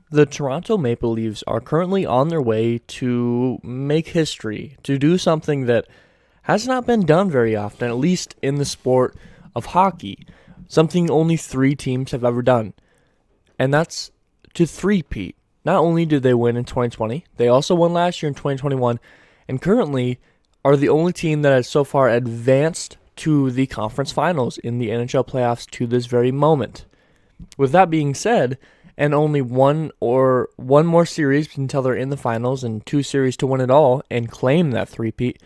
The Toronto Maple Leafs are currently on their way to make history, to do something that has not been done very often, at least in the sport of hockey. Something only 3 teams have ever done, and that's to three-peat. Not only did they win in 2020, they also won last year in 2021, and currently are the only team that has so far advanced to the conference finals in the NHL playoffs to this very moment. With that being said, and only one more series until they're in the finals and 2 series to win it all and claim that three-peat,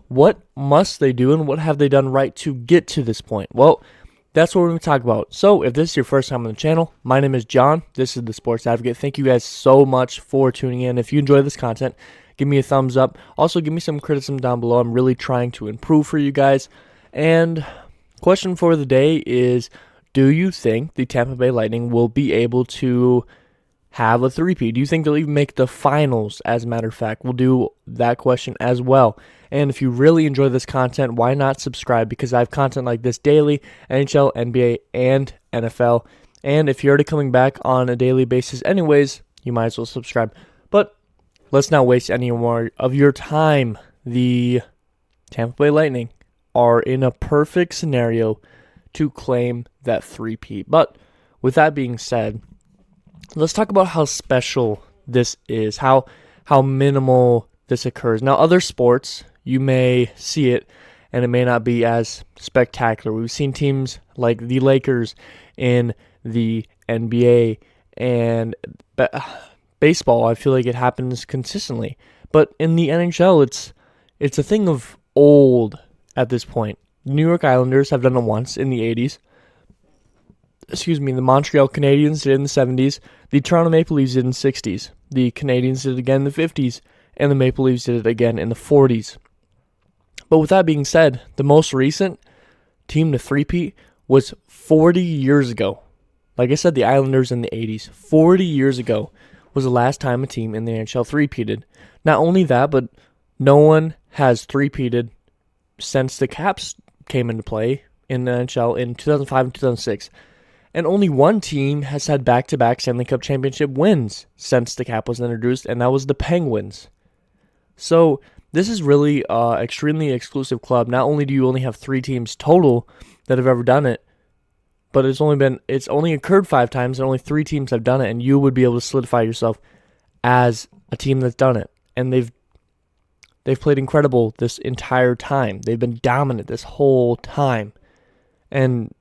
what must they do and what have they done right to get to this point? Well, that's what we're going to talk about. So if this is your first time on the channel, my name is John. This is the Sports Advocate. Thank you guys so much for tuning in. If you enjoy this content, give me a thumbs up. Also, give me some criticism down below. I'm really trying to improve for you guys. And question for the day is, do you think the Tampa Bay Lighting will be able to have a three-peat? Do you think they'll even make the finals, as a matter of fact? We'll do that question as well. And if you really enjoy this content, why not subscribe? Because I have content like this daily, NHL, NBA, and NFL. And if you're already coming back on a daily basis anyways, you might as well subscribe. But let's not waste any more of your time. The Tampa Bay Lightning are in a perfect scenario to claim that three-peat. But with that being said, let's talk about how special this is, how minimal this occurs. Now, other sports, you may see it, and it may not be as spectacular. We've seen teams like the Lakers in the NBA, and baseball, I feel like it happens consistently. But in the NHL, it's a thing of old at this point. The New York Islanders have done it once in the 80s. The Montreal Canadiens did it in the 70s. The Toronto Maple Leafs did it in the 60s. The Canadiens did it again in the 50s. And the Maple Leafs did it again in the 40s. But with that being said, the most recent team to three-peat was 40 years ago. Like I said, the Islanders in the 80s. 40 years ago was the last time a team in the NHL three-peated. Not only that, but no one has three-peated since the Caps came into play in the NHL in 2005 and 2006. And only one team has had back-to-back Stanley Cup championship wins since the cap was introduced, and that was the Penguins. So this is really an extremely exclusive club. Not only do you only have 3 teams total that have ever done it, but it's only occurred 5 times, and only 3 teams have done it, and you would be able to solidify yourself as a team that's done it. And they've played incredible this entire time. They've been dominant this whole time. And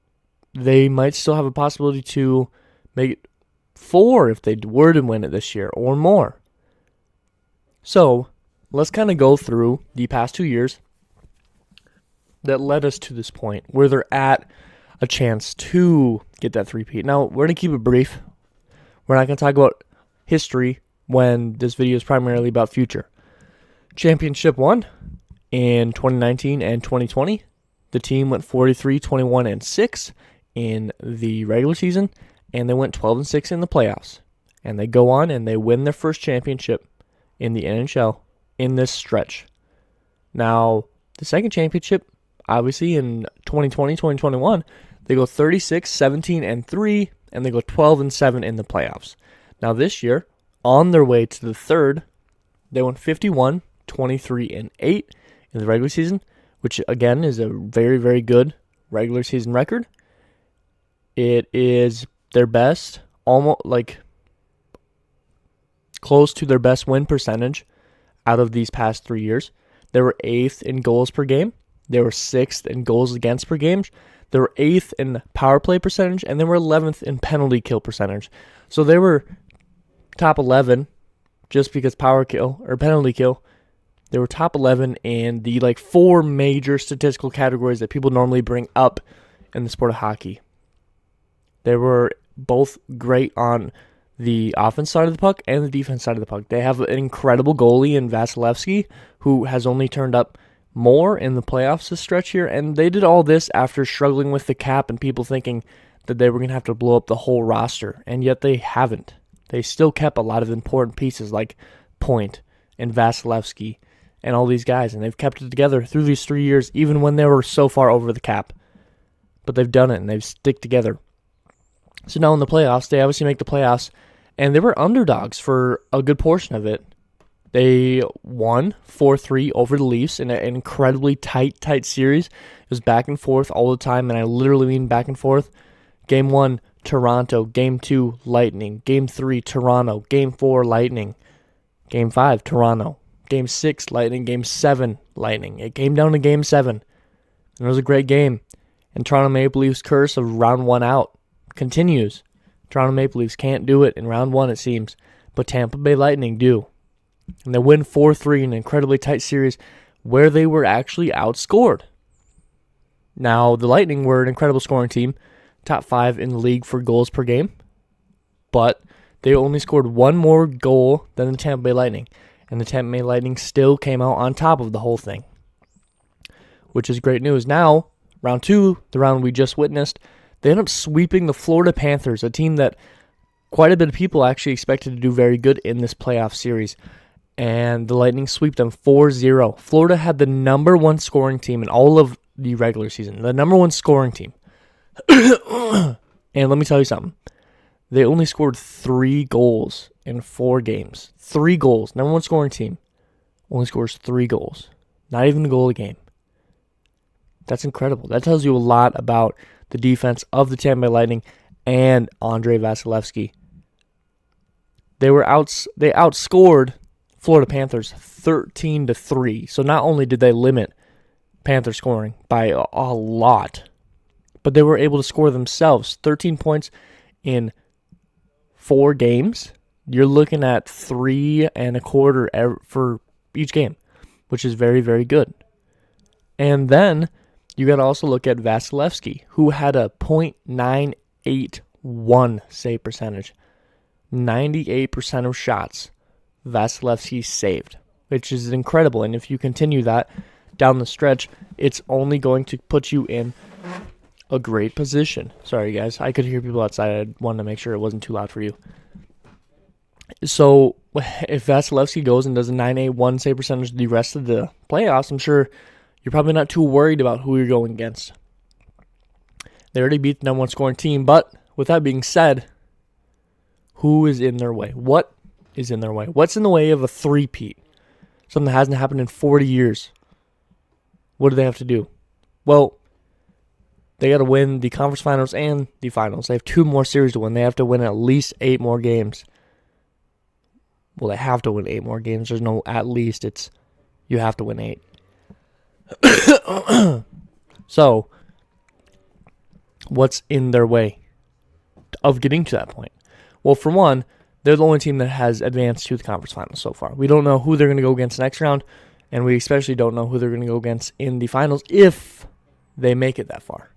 they might still have a possibility to make it 4 if they were to win it this year or more. So let's kind of go through the past 2 years that led us to this point where they're at a chance to get that three-peat. Now, we're going to keep it brief. We're not going to talk about history when this video is primarily about future. Championship 1 in 2019 and 2020. The team went 43-21-6 in the regular season, and they went 12-6 in the playoffs. And they go on and they win their first championship in the NHL in this stretch. Now, the second championship, obviously in 2020-2021, they go 36-17-3, and they go 12-7 in the playoffs. Now this year, on their way to the third, they went 51-23-8 in the regular season, which again is a very, very good regular season record. It is their best, almost like close to their best win percentage out of these past 3 years. They were 8th in goals per game. They were 6th in goals against per game. They were 8th in power play percentage, and they were 11th in penalty kill percentage. So they were top 11 just because power kill or penalty kill. They were top 11 in the 4 major statistical categories that people normally bring up in the sport of hockey. They were both great on the offense side of the puck and the defense side of the puck. They have an incredible goalie in Vasilevsky, who has only turned up more in the playoffs this stretch here, and they did all this after struggling with the cap and people thinking that they were going to have to blow up the whole roster, and yet they haven't. They still kept a lot of important pieces like Point and Vasilevsky and all these guys, and they've kept it together through these 3 years, even when they were so far over the cap. But they've done it, and they've stick together. So now in the playoffs, they obviously make the playoffs, and they were underdogs for a good portion of it. They won 4-3 over the Leafs in an incredibly tight series. It was back and forth all the time, and I literally mean back and forth. Game 1, Toronto. Game 2, Lightning. Game 3, Toronto. Game 4, Lightning. Game 5, Toronto. Game 6, Lightning. Game 7, Lightning. It came down to Game 7, and it was a great game. And Toronto Maple Leafs' curse of round 1 out continues. Toronto Maple Leafs can't do it in round 1, it seems, but Tampa Bay Lightning do. And they win 4-3 in an incredibly tight series where they were actually outscored. Now, the Lightning were an incredible scoring team, top 5 in the league for goals per game, but they only scored one more goal than the Tampa Bay Lightning, and the Tampa Bay Lightning still came out on top of the whole thing, which is great news. Now, round 2, the round we just witnessed, they end up sweeping the Florida Panthers, a team that quite a bit of people actually expected to do very good in this playoff series. And the Lightning sweep them 4-0. Florida had the number 1 scoring team in all of the regular season. The number 1 scoring team. And let me tell you something. They only scored 3 goals in 4 games. 3 goals. Number 1 scoring team only scores 3 goals. Not even a goal a game. That's incredible. That tells you a lot about the defense of the Tampa Bay Lightning and Andrei Vasilevsky. They outscored Florida Panthers 13-3. So not only did they limit Panther scoring by a lot, but they were able to score themselves 13 points in 4 games. You're looking at 3 1/4 for each game, which is very, very good. And then you got to also look at Vasilevsky, who had a .981 save percentage. 98% of shots Vasilevsky saved, which is incredible. And if you continue that down the stretch, it's only going to put you in a great position. Sorry, guys. I could hear people outside. I wanted to make sure it wasn't too loud for you. So if Vasilevsky goes and does a .981 save percentage the rest of the playoffs, I'm sure you're probably not too worried about who you're going against. They already beat the number 1 scoring team, but with that being said, who is in their way? What is in their way? What's in the way of a three-peat? Something that hasn't happened in 40 years. What do they have to do? Well, they got to win the conference finals and the finals. They have 2 more series to win. They have to win at least 8 more games. Well, they have to win 8 more games. There's no at least. It's you have to win 8. So, what's in their way of getting to that point? Well, for one, they're the only team that has advanced to the conference finals so far. We don't know who they're going to go against next round, and we especially don't know who they're going to go against in the finals if they make it that far.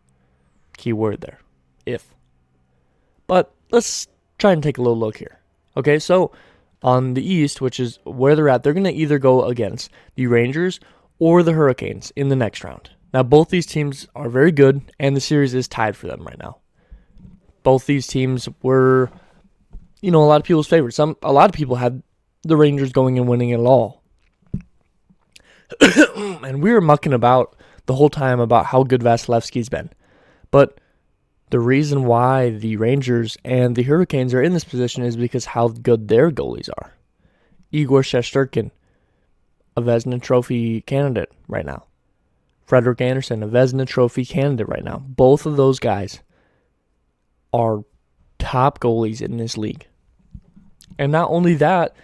Key word there, if. But let's try and take a little look here. Okay, so on the East, which is where they're at, they're going to either go against the Rangers or the Hurricanes in the next round. Now, both these teams are very good, and the series is tied for them right now. Both these teams were, a lot of people's favorites. A lot of people had the Rangers going and winning it all. And we were mucking about the whole time about how good Vasilevsky's been. But the reason why the Rangers and the Hurricanes are in this position is because how good their goalies are. Igor Shesterkin, a Vezina Trophy candidate right now. Frederik Andersen, a Vezina Trophy candidate right now. Both of those guys are top goalies in this league. And not only that,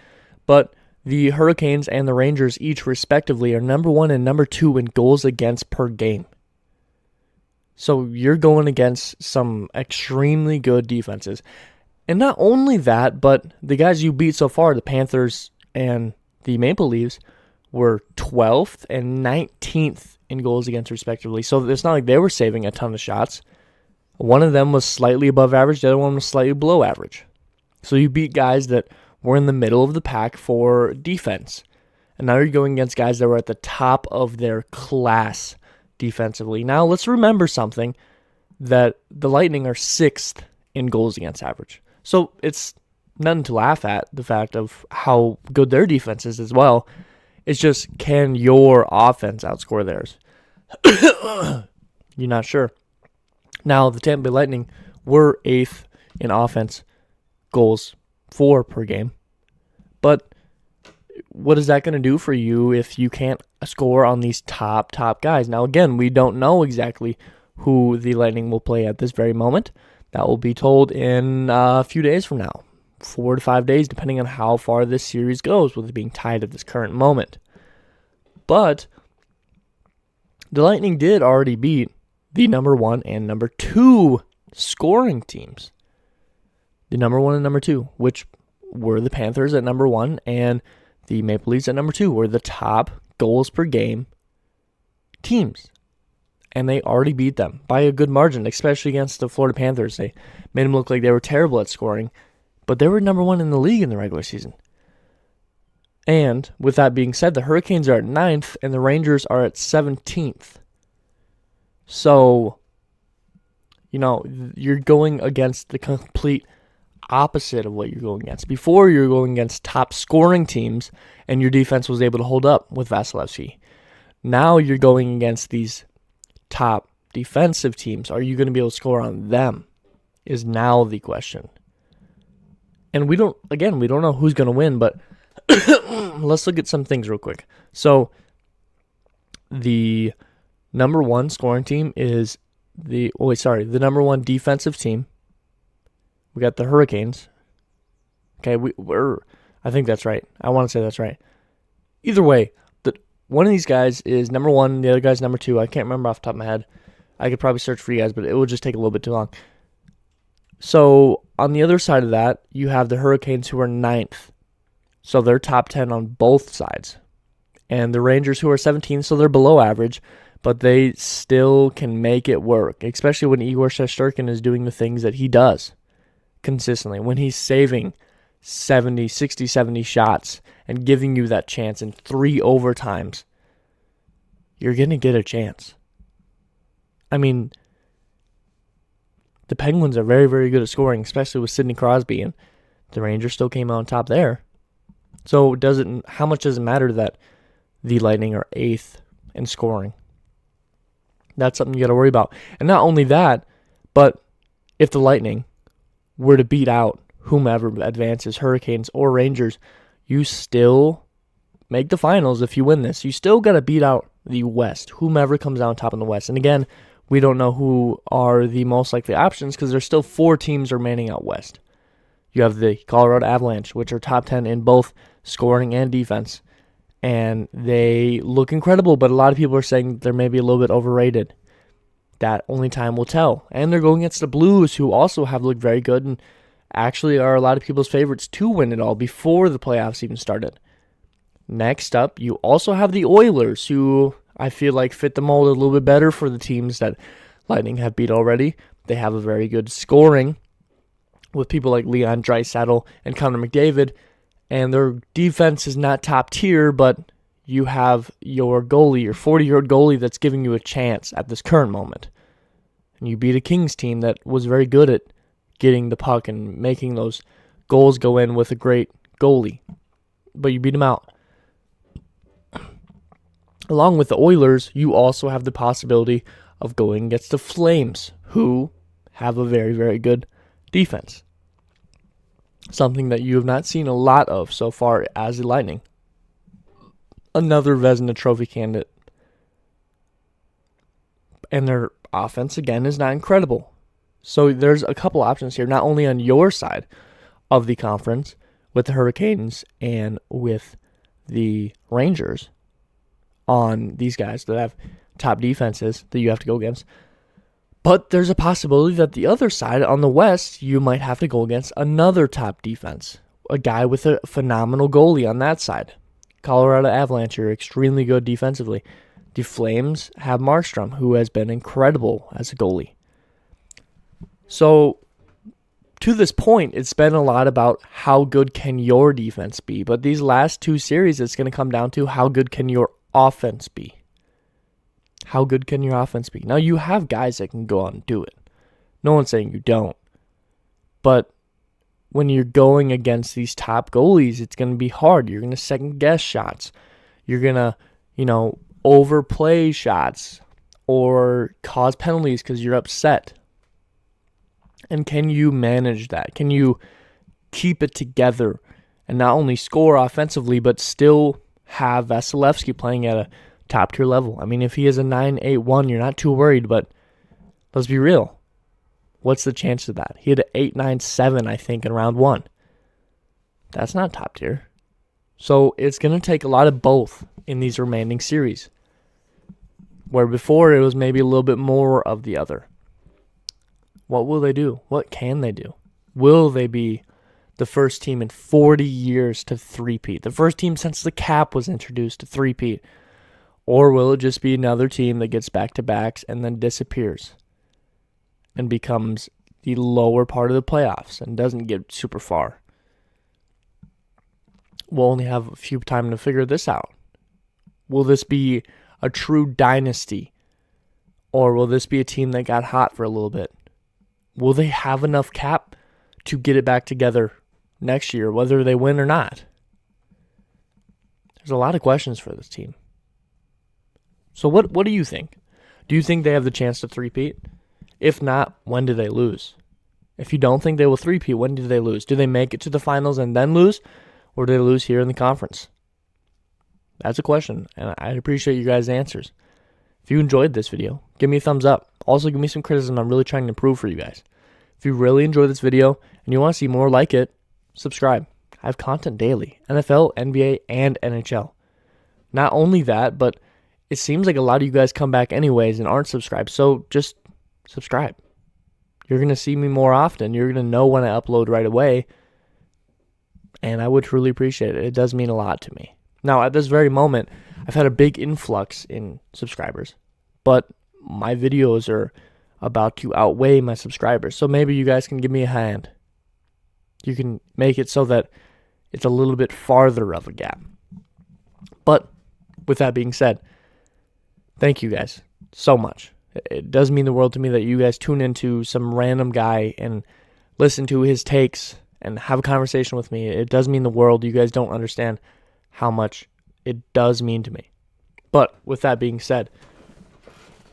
but the Hurricanes and the Rangers each respectively are number 1 and number 2 in goals against per game. So you're going against some extremely good defenses. And not only that, but the guys you beat so far, the Panthers and the Maple Leafs, were 12th and 19th in goals against respectively. So it's not like they were saving a ton of shots. One of them was slightly above average. The other one was slightly below average. So you beat guys that were in the middle of the pack for defense. And now you're going against guys that were at the top of their class defensively. Now let's remember something, that the Lightning are 6th in goals against average. So it's nothing to laugh at, the fact of how good their defense is as well. It's just, can your offense outscore theirs? You're not sure. Now, the Tampa Bay Lightning were 8th in offense goals 4 per game. But what is that going to do for you if you can't score on these top guys? Now, again, we don't know exactly who the Lightning will play at this very moment. That will be told in a few days from now, 4 to 5 days, depending on how far this series goes, with it being tied at this current moment. But the Lightning did already beat the number 1 and number 2 scoring teams. The number 1 and number 2, which were the Panthers at number 1 and the Maple Leafs at number 2, were the top goals per game teams. And they already beat them by a good margin, especially against the Florida Panthers. They made them look like they were terrible at scoring, but they were number 1 in the league in the regular season. And with that being said, the Hurricanes are at 9th and the Rangers are at 17th. So, you're going against the complete opposite of what you're going against. Before, you were going against top scoring teams, and your defense was able to hold up with Vasilevsky. Now you're going against these top defensive teams. Are you going to be able to score on them? Is now the question. And we don't know who's going to win, but let's look at some things real quick. So, the number 1 scoring team is the number 1 defensive team. We got the Hurricanes. Okay, I think that's right. I want to say that's right. Either way, one of these guys is number 1, the other guy's number 2. I can't remember off the top of my head. I could probably search for you guys, but it would just take a little bit too long. So, on the other side of that, you have the Hurricanes, who are 9th. So, they're top 10 on both sides. And the Rangers, who are 17th, so they're below average, but they still can make it work, especially when Igor Shesterkin is doing the things that he does consistently, when he's saving 60, 70 shots and giving you that chance in 3 overtimes. You're going to get a chance. I mean, the Penguins are very, very good at scoring, especially with Sidney Crosby, and the Rangers still came out on top there. So how much does it matter that the Lightning are 8th in scoring? That's something you got to worry about. And not only that, but if the Lightning were to beat out whomever advances, Hurricanes or Rangers, you still make the finals if you win this. You still got to beat out the West, whomever comes out on top in the West. And again, we don't know who are the most likely options because there's still 4 teams remaining out West. You have the Colorado Avalanche, which are top 10 in both scoring and defense. And they look incredible, but a lot of people are saying they're maybe a little bit overrated. That only time will tell. And they're going against the Blues, who also have looked very good and actually are a lot of people's favorites to win it all before the playoffs even started. Next up, you also have the Oilers, who I feel like fit the mold a little bit better for the teams that Lightning have beat already. They have a very good scoring with people like Leon Draisaitl and Connor McDavid, and their defense is not top tier, but you have your goalie, your 40-year-old goalie that's giving you a chance at this current moment. And you beat a Kings team that was very good at getting the puck and making those goals go in with a great goalie. But you beat them out. Along with the Oilers, you also have the possibility of going against the Flames, who have a very, very good defense. Something that you have not seen a lot of so far as the Lightning. Another Vezina Trophy candidate. And their offense, again, is not incredible. So there's a couple options here, not only on your side of the conference with the Hurricanes and with the Rangers, on these guys that have top defenses that you have to go against, but there's a possibility that the other side, on the West, you might have to go against another top defense, a guy with a phenomenal goalie on that side. Colorado Avalanche are extremely good defensively. The Flames have Markstrom, who has been incredible as a goalie. So, to this point, it's been a lot about how good can your defense be. But these last 2 series, it's going to come down to how good can your offense be. How good can your offense be? Now, you have guys that can go out and do it. No one's saying you don't. But when you're going against these top goalies, it's going to be hard. You're going to second-guess shots. You're going to, overplay shots or cause penalties because you're upset. And can you manage that? Can you keep it together and not only score offensively, but still have Vasilevsky playing at a top-tier level. I mean, if he is a 9.81, you're not too worried, but let's be real. What's the chance of that? He had an 8.97, I think, in round 1. That's not top tier. So it's going to take a lot of both in these remaining series, where before it was maybe a little bit more of the other. What will they do? What can they do? Will they be the first team in 40 years to three-peat? The first team since the cap was introduced to three-peat? Or will it just be another team that gets back-to-backs and then disappears and becomes the lower part of the playoffs and doesn't get super far? We'll only have a few time to figure this out. Will this be a true dynasty? Or will this be a team that got hot for a little bit? Will they have enough cap to get it back together next year, whether they win or not? There's a lot of questions for this team. So what do you think? Do you think they have the chance to three-peat? If not, when do they lose? If you don't think they will three-peat, when do they lose? Do they make it to the finals and then lose? Or do they lose here in the conference? That's a question, and I'd appreciate you guys' answers. If you enjoyed this video, give me a thumbs up. Also, give me some criticism. I'm really trying to improve for you guys. If you really enjoyed this video and you want to see more like it, subscribe. I have content daily. NFL, NBA, and NHL. Not only that, but it seems like a lot of you guys come back anyways and aren't subscribed. So just subscribe. You're going to see me more often. You're going to know when I upload right away. And I would truly appreciate it. It does mean a lot to me. Now, at this very moment, I've had a big influx in subscribers. But my videos are about to outweigh my subscribers. So maybe you guys can give me a hand. You can make it so that it's a little bit farther of a gap. But with that being said, thank you guys so much. It does mean the world to me that you guys tune into some random guy and listen to his takes and have a conversation with me. It does mean the world. You guys don't understand how much it does mean to me. But with that being said,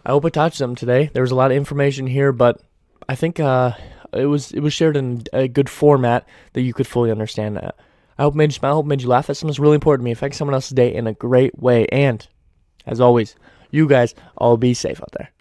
I hope I touched them today. There was a lot of information here, but I think it was shared in a good format that you could fully understand. I hope it made you smile. I hope it made you laugh. That's something that's really important to me. Affect someone else's day in a great way. And as always, you guys all be safe out there.